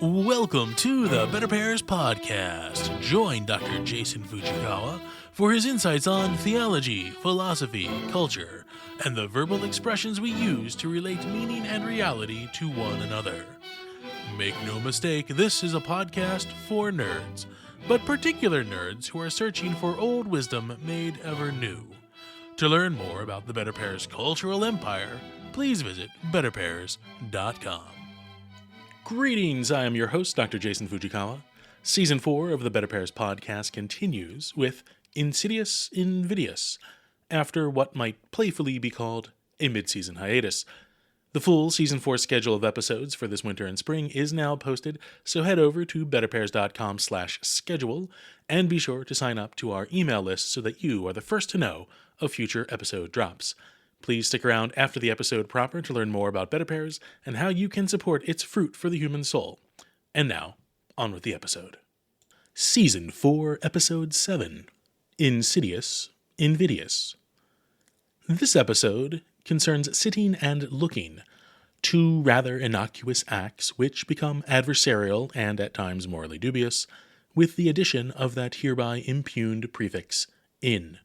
Welcome to the Better Pairs Podcast. Join Dr. Jason Fujikawa for his insights on theology, philosophy, culture, and the verbal expressions we use to relate meaning and reality to one another. Make no mistake, this is a podcast for nerds, but particular nerds who are searching for old wisdom made ever new. To learn more about the Better Pairs cultural empire, please visit betterpairs.com. Greetings, I am your host, Dr. Jason Fujikawa. Season 4 of the Better Pairs podcast continues with Insidious, Invidious, after what might playfully be called a mid-season hiatus. The full Season 4 schedule of episodes for this winter and spring is now posted, so head over to betterpairs.com/schedule and be sure to sign up to our email list so that you are the first to know of future episode drops. Please stick around after the episode proper to learn more about Better Pairs and how you can support its fruit for the human soul. And now, on with the episode. Season 4, Episode 7, Insidious, Invidious. This episode concerns sitting and looking, two rather innocuous acts which become adversarial and at times morally dubious, with the addition of that hereby impugned prefix in.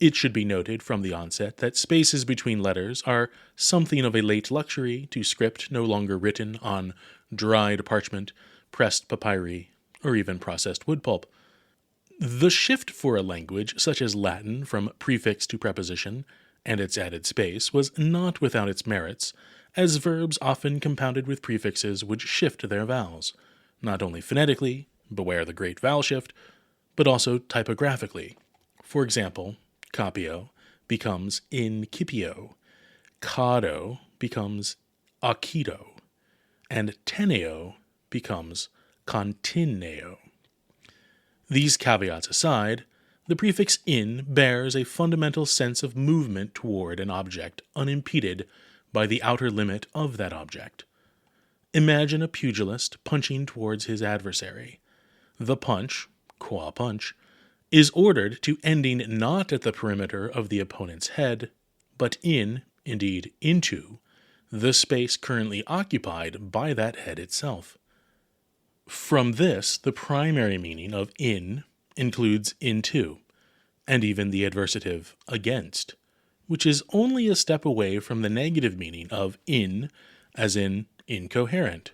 It should be noted from the onset that spaces between letters are something of a late luxury to script no longer written on dried parchment, pressed papyri, or even processed wood pulp. The shift for a language such as Latin from prefix to preposition and its added space was not without its merits, as verbs often compounded with prefixes would shift their vowels, not only phonetically, beware the great vowel shift, but also typographically. For example, capio becomes incipio, cado becomes occido, and teneo becomes contineo. These caveats aside, the prefix in bears a fundamental sense of movement toward an object unimpeded by the outer limit of that object. Imagine a pugilist punching towards his adversary. The punch, qua punch, is ordered to ending not at the perimeter of the opponent's head, but indeed into, the space currently occupied by that head itself. From this, the primary meaning of in includes into, and even the adversative against, which is only a step away from the negative meaning of in, as in incoherent.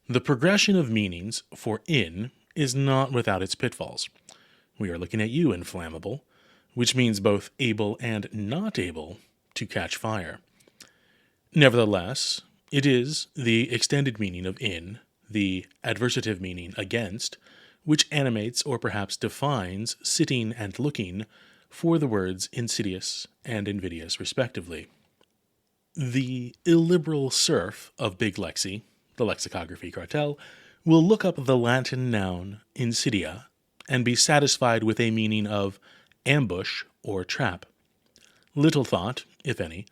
The progression of meanings for in is not without its pitfalls. We are looking at you, inflammable, which means both able and not able to catch fire. Nevertheless, it is the extended meaning of in, the adversative meaning against, which animates or perhaps defines sitting and looking for the words insidious and invidious respectively. The illiberal serf of Big Lexi, the lexicography cartel, will look up the Latin noun insidia and be satisfied with a meaning of ambush or trap. Little thought, if any,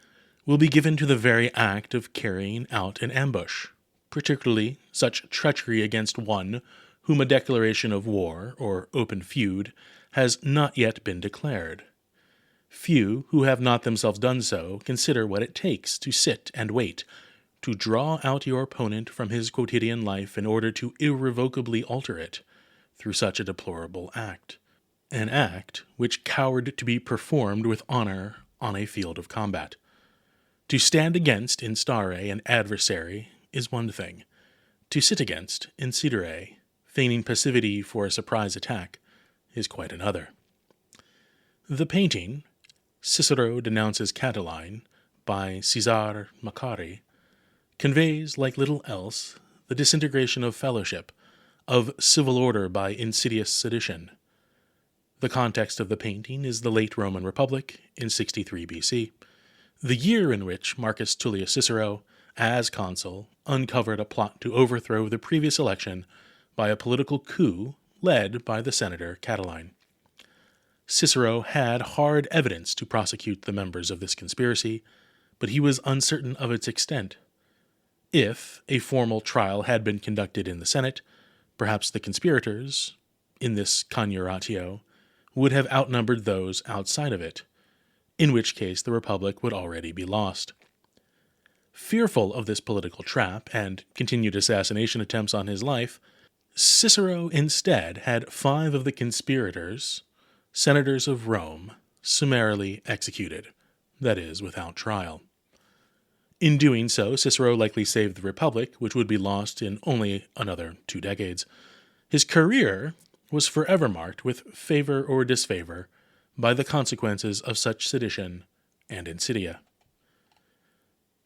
will be given to the very act of carrying out an ambush, particularly such treachery against one whom a declaration of war or open feud has not yet been declared. Few who have not themselves done so consider what it takes to sit and wait, to draw out your opponent from his quotidian life in order to irrevocably alter it through such a deplorable act, an act which cowered to be performed with honor on a field of combat. To stand against in stare an adversary is one thing. To sit against in sidere, feigning passivity for a surprise attack, is quite another. The painting, Cicero Denounces Catiline, by Cesare Maccari, conveys, like little else, the disintegration of fellowship, of civil order by insidious sedition. The context of the painting is the late Roman Republic in 63 BC, the year in which Marcus Tullius Cicero, as consul, uncovered a plot to overthrow the previous election by a political coup led by the senator Catiline. Cicero had hard evidence to prosecute the members of this conspiracy, but he was uncertain of its extent. If a formal trial had been conducted in the Senate, perhaps the conspirators, in this conjuratio, would have outnumbered those outside of it, in which case the Republic would already be lost. Fearful of this political trap and continued assassination attempts on his life, Cicero instead had 5 of the conspirators, senators of Rome, summarily executed, that is, without trial. In doing so, Cicero likely saved the Republic, which would be lost in only another 2 decades. His career was forever marked with favor or disfavor by the consequences of such sedition and insidia.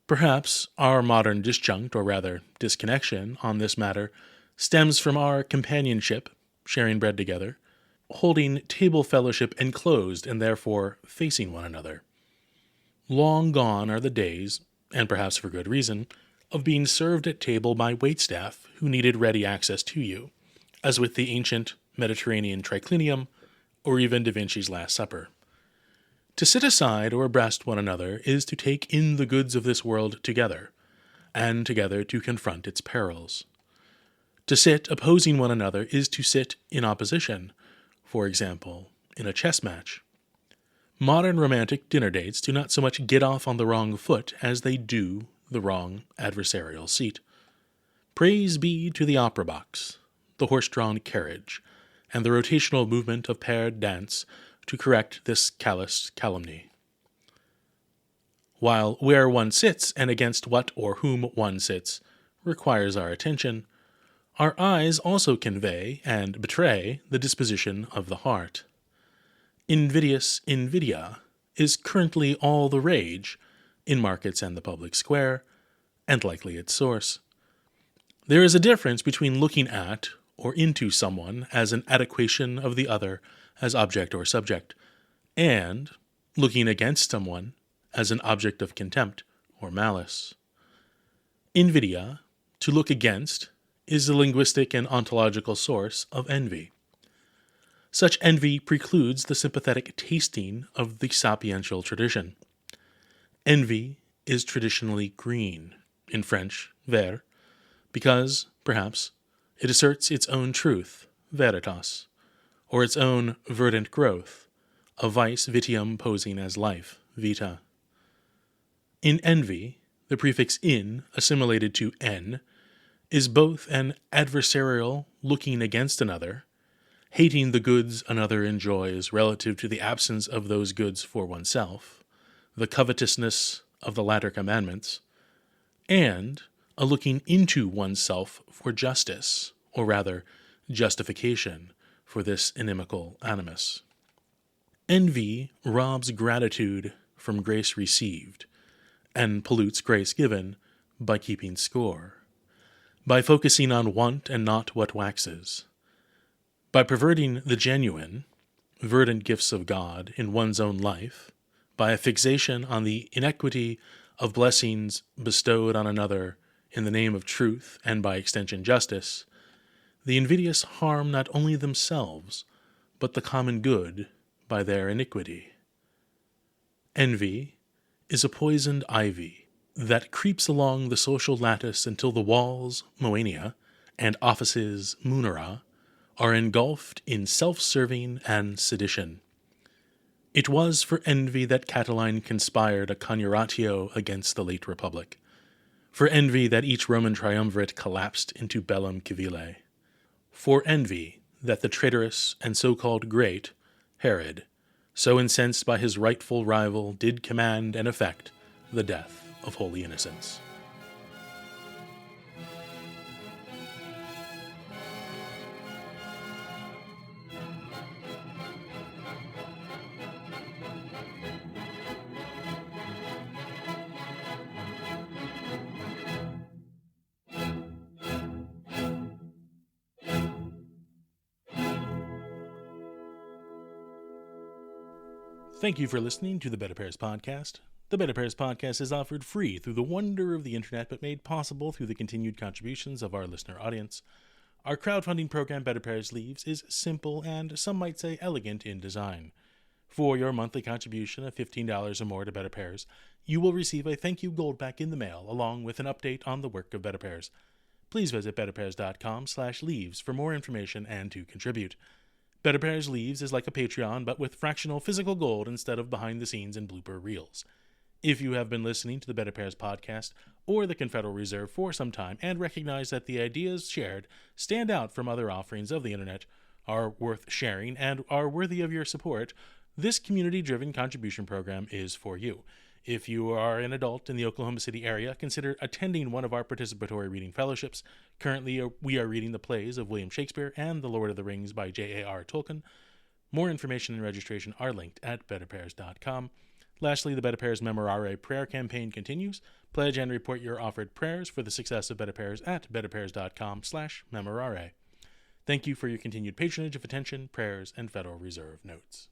Perhaps our modern disjunct, or rather disconnection, on this matter stems from our companionship, sharing bread together, holding table fellowship enclosed and therefore facing one another. Long gone are the days, and perhaps for good reason, of being served at table by waitstaff who needed ready access to you, as with the ancient Mediterranean triclinium, or even Da Vinci's Last Supper. To sit aside or abreast one another is to take in the goods of this world together, and together to confront its perils. To sit opposing one another is to sit in opposition, for example, in a chess match. Modern romantic dinner dates do not so much get off on the wrong foot as they do the wrong adversarial seat. Praise be to the opera box, the horse-drawn carriage, and the rotational movement of paired dance to correct this callous calumny. While where one sits and against what or whom one sits requires our attention, our eyes also convey and betray the disposition of the heart. Invidious invidia is currently all the rage in markets and the public square, and likely its source. There is a difference between looking at or into someone as an adequation of the other as object or subject, and looking against someone as an object of contempt or malice. Invidia, to look against, is the linguistic and ontological source of envy. Such envy precludes the sympathetic tasting of the sapiential tradition. Envy is traditionally green, in French, vert, because, perhaps, it asserts its own truth, veritas, or its own verdant growth, a vice vitium posing as life, vita. In envy, the prefix in, assimilated to en, is both an adversarial looking against another, hating the goods another enjoys relative to the absence of those goods for oneself, the covetousness of the latter commandments, and a looking into oneself for justice, or rather, justification for this inimical animus. Envy robs gratitude from grace received, and pollutes grace given by keeping score, by focusing on want and not what waxes, by perverting the genuine, verdant gifts of God in one's own life, by a fixation on the inequity of blessings bestowed on another in the name of truth and by extension justice. The invidious harm not only themselves, but the common good by their iniquity. Envy is a poisoned ivy that creeps along the social lattice until the walls, moenia, and offices, munera, are engulfed in self-serving and sedition. It was for envy that Catiline conspired a conjuratio against the late Republic, for envy that each Roman triumvirate collapsed into bellum civile, for envy that the traitorous and so-called great Herod, so incensed by his rightful rival, did command and effect the death of holy innocents. Thank you for listening to the Better Pairs Podcast. The Better Pairs Podcast is offered free through the wonder of the internet, but made possible through the continued contributions of our listener audience. Our crowdfunding program, Better Pairs Leaves, is simple and, some might say, elegant in design. For your monthly contribution of $15 or more to Better Pairs, you will receive a thank you gold pack in the mail, along with an update on the work of Better Pairs. Please visit betterpairs.com/leaves for more information and to contribute. Better Pairs Leaves is like a Patreon, but with fractional physical gold instead of behind-the-scenes and blooper reels. If you have been listening to the Better Pairs podcast or the Confederal Reserve for some time and recognize that the ideas shared stand out from other offerings of the internet, are worth sharing, and are worthy of your support, this community-driven contribution program is for you. If you are an adult in the Oklahoma City area, consider attending one of our participatory reading fellowships. Currently, we are reading the plays of William Shakespeare and The Lord of the Rings by J.A.R. Tolkien. More information and registration are linked at betterpairs.com. Lastly, the Better Pairs Memorare prayer campaign continues. Pledge and report your offered prayers for the success of Better Pairs at betterpairs.com/memorare. Thank you for your continued patronage of attention, prayers, and Federal Reserve notes.